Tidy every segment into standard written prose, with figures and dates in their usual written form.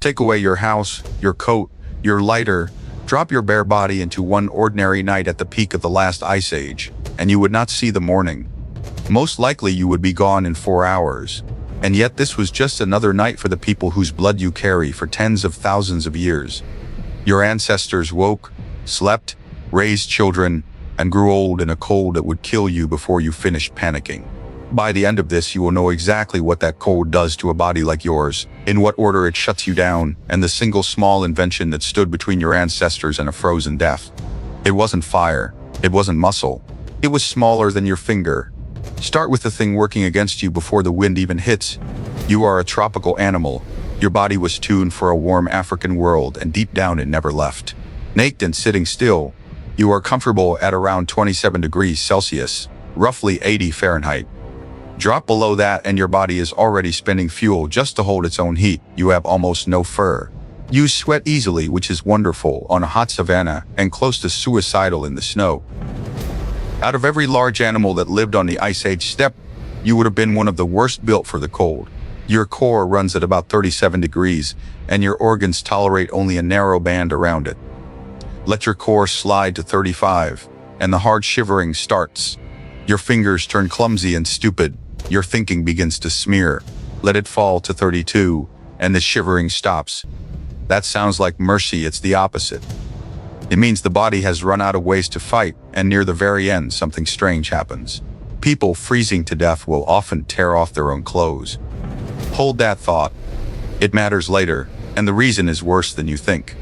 Take away your house, your coat, your lighter, drop your bare body into one ordinary night at the peak of the last ice age, and you would not see the morning. Most likely you would be gone in 4 hours. And yet this was just another night for the people whose blood you carry for tens of thousands of years. Your ancestors woke, slept, raised children, and grew old in a cold that would kill you before you finished panicking. By the end of this, you will know exactly what that cold does to a body like yours, in what order it shuts you down, and the single small invention that stood between your ancestors and a frozen death. It wasn't fire. It wasn't muscle. It was smaller than your finger. Start with the thing working against you before the wind even hits. You are a tropical animal. Your body was tuned for a warm African world, and deep down it never left. Naked and sitting still, you are comfortable at around 27 degrees Celsius, roughly 80 Fahrenheit. Drop below that and your body is already spending fuel just to hold its own heat. You have almost no fur. You sweat easily, which is wonderful on a hot savanna and close to suicidal in the snow. Out of every large animal that lived on the Ice Age steppe, you would have been one of the worst built for the cold. Your core runs at about 37 degrees, and your organs tolerate only a narrow band around it. Let your core slide to 35, and the hard shivering starts. Your fingers turn clumsy and stupid. Your thinking begins to smear. Let it fall to 32, and the shivering stops. That sounds like mercy. It's the opposite. It means the body has run out of ways to fight, and near the very end, something strange happens. People freezing to death will often tear off their own clothes. Hold that thought. It matters later, and the reason is worse than you think.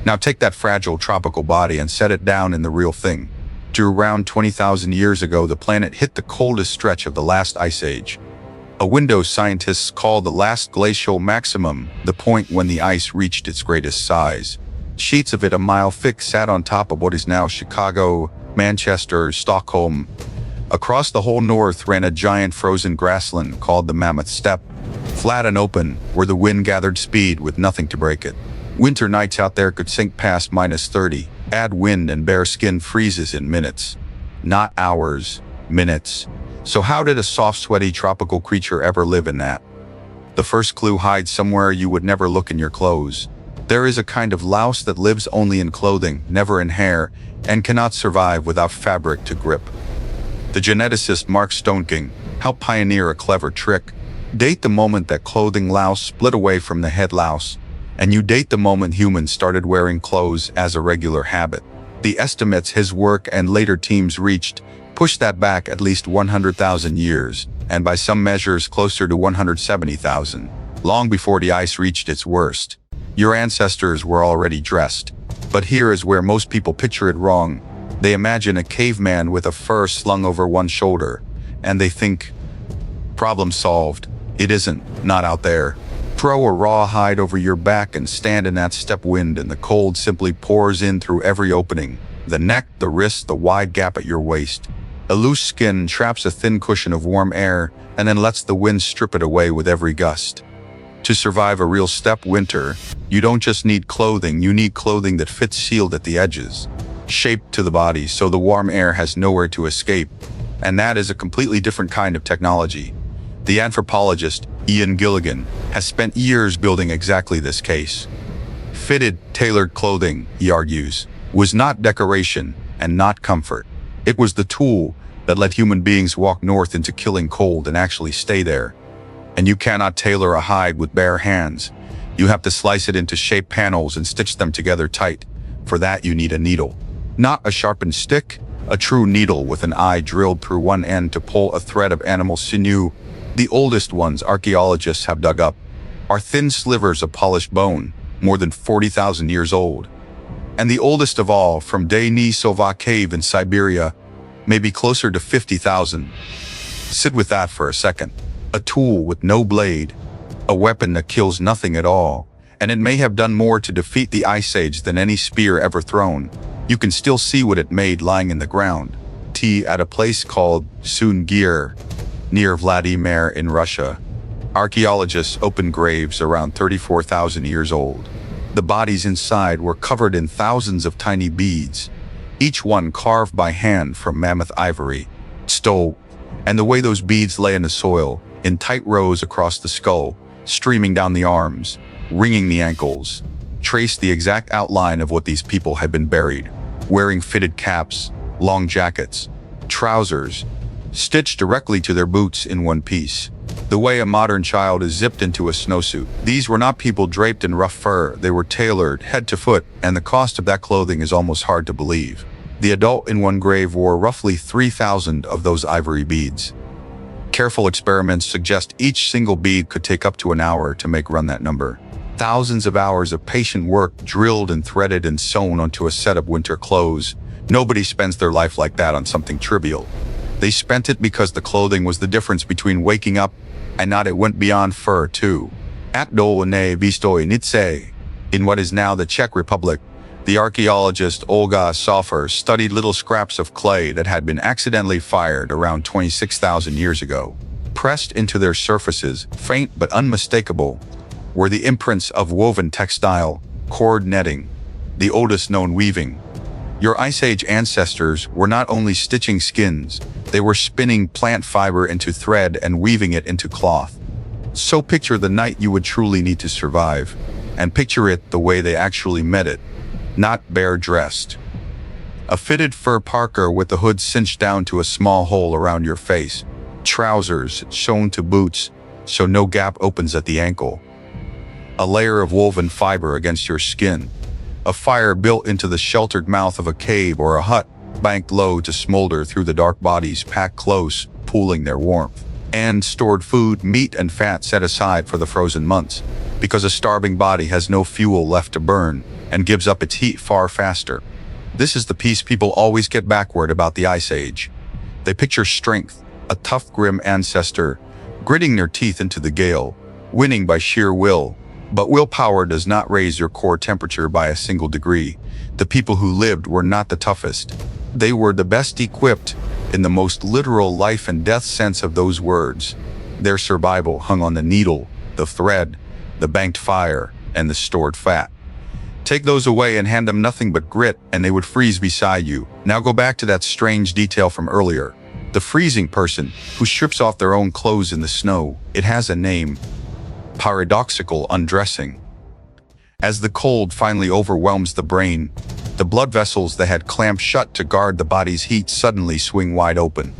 Now take that fragile tropical body and set it down in the real thing. To around 20,000 years ago, the planet hit the coldest stretch of the last ice age. A window scientists call the last glacial maximum, the point when the ice reached its greatest size. Sheets of it a mile thick sat on top of what is now Chicago, Manchester, Stockholm. Across the whole north ran a giant frozen grassland called the Mammoth Steppe, flat and open, where the wind gathered speed with nothing to break it. Winter nights out there could sink past -30. Add wind and bare skin freezes in minutes. Not hours, minutes. So how did a soft, sweaty tropical creature ever live in that? The first clue hides somewhere you would never look in your clothes. There is a kind of louse that lives only in clothing, never in hair, and cannot survive without fabric to grip. The geneticist Mark Stoneking helped pioneer a clever trick. Date the moment that clothing louse split away from the head louse, and you date the moment humans started wearing clothes as a regular habit. The estimates his work and later teams reached pushed that back at least 100,000 years, and by some measures closer to 170,000, long before the ice reached its worst. Your ancestors were already dressed. But here is where most people picture it wrong. They imagine a caveman with a fur slung over one shoulder, and they think, problem solved. It isn't, not out there. Throw a raw hide over your back and stand in that steppe wind, and the cold simply pours in through every opening. The neck, the wrist, the wide gap at your waist. A loose skin traps a thin cushion of warm air and then lets the wind strip it away with every gust. To survive a real steppe winter, you don't just need clothing, you need clothing that fits sealed at the edges, shaped to the body so the warm air has nowhere to escape. And that is a completely different kind of technology. The anthropologist Ian Gilligan has spent years building exactly this case. Fitted, tailored clothing, he argues, was not decoration and not comfort. It was the tool that let human beings walk north into killing cold and actually stay there. And you cannot tailor a hide with bare hands. You have to slice it into shaped panels and stitch them together tight. For that you need a needle. Not a sharpened stick, a true needle with an eye drilled through one end to pull a thread of animal sinew. The oldest ones archaeologists have dug up are thin slivers of polished bone, more than 40,000 years old. And the oldest of all, from Denisova Cave in Siberia, may be closer to 50,000. Sit with that for a second. A tool with no blade, a weapon that kills nothing at all, and it may have done more to defeat the Ice Age than any spear ever thrown. You can still see what it made lying in the ground. At a place called Sungir, near Vladimir in Russia. Archaeologists opened graves around 34,000 years old. The bodies inside were covered in thousands of tiny beads, each one carved by hand from mammoth ivory, stole, and the way those beads lay in the soil, in tight rows across the skull, streaming down the arms, wringing the ankles, traced the exact outline of what these people had been buried, wearing fitted caps, long jackets, trousers, stitched directly to their boots in one piece, the way a modern child is zipped into a snowsuit. These were not people draped in rough fur, they were tailored head to foot, and the cost of that clothing is almost hard to believe. The adult in one grave wore roughly 3,000 of those ivory beads. Careful experiments suggest each single bead could take up to an hour to make run that number. Thousands of hours of patient work drilled and threaded and sewn onto a set of winter clothes. Nobody spends their life like that on something trivial. They spent it because the clothing was the difference between waking up and not. It went beyond fur, too. At Dolní Věstonice, in what is now the Czech Republic, the archaeologist Olga Sofer studied little scraps of clay that had been accidentally fired around 26,000 years ago. Pressed into their surfaces, faint but unmistakable, were the imprints of woven textile, cord netting, the oldest known weaving. Your Ice Age ancestors were not only stitching skins, they were spinning plant fiber into thread and weaving it into cloth. So picture the night you would truly need to survive, and picture it the way they actually met it, not bare-dressed. A fitted fur parka with the hood cinched down to a small hole around your face, trousers sewn to boots so no gap opens at the ankle, a layer of woven fiber against your skin, a fire built into the sheltered mouth of a cave or a hut banked low to smolder through the dark bodies packed close, pooling their warmth, and stored food, meat and fat set aside for the frozen months, because a starving body has no fuel left to burn and gives up its heat far faster. This is the piece people always get backward about the Ice Age. They picture strength, a tough, grim ancestor, gritting their teeth into the gale, winning by sheer will. But willpower does not raise your core temperature by a single degree. The people who lived were not the toughest. They were the best equipped, in the most literal life and death sense of those words. Their survival hung on the needle, the thread, the banked fire, and the stored fat. Take those away and hand them nothing but grit, and they would freeze beside you. Now go back to that strange detail from earlier. The freezing person who strips off their own clothes in the snow. It has a name. Paradoxical undressing. As the cold finally overwhelms the brain, the blood vessels that had clamped shut to guard the body's heat suddenly swing wide open.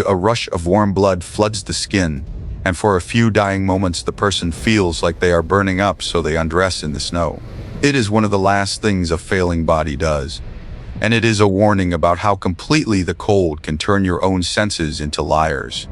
A rush of warm blood floods the skin, and for a few dying moments the person feels like they are burning up, so they undress in the snow. It is one of the last things a failing body does, and it is a warning about how completely the cold can turn your own senses into liars.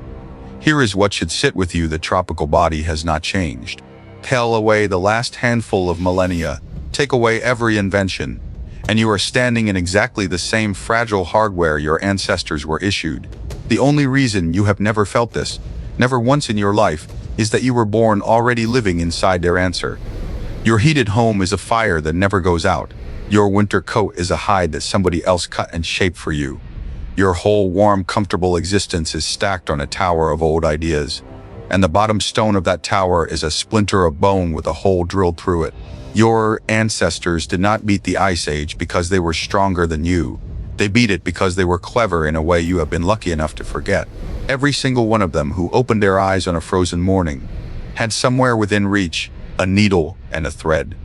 Here is what should sit with you: the tropical body has not changed. Peel away the last handful of millennia, take away every invention, and you are standing in exactly the same fragile hardware your ancestors were issued. The only reason you have never felt this, never once in your life, is that you were born already living inside their answer. Your heated home is a fire that never goes out. Your winter coat is a hide that somebody else cut and shaped for you. Your whole warm, comfortable existence is stacked on a tower of old ideas, and the bottom stone of that tower is a splinter of bone with a hole drilled through it. Your ancestors did not beat the Ice Age because they were stronger than you. They beat it because they were clever in a way you have been lucky enough to forget. Every single one of them who opened their eyes on a frozen morning had somewhere within reach a needle and a thread.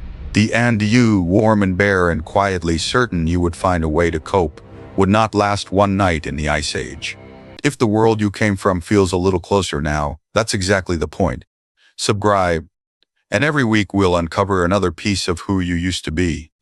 And you, warm and bare and quietly certain you would find a way to cope, would not last one night in the Ice Age. If the world you came from feels a little closer now, that's exactly the point. Subscribe, and every week we'll uncover another piece of who you used to be.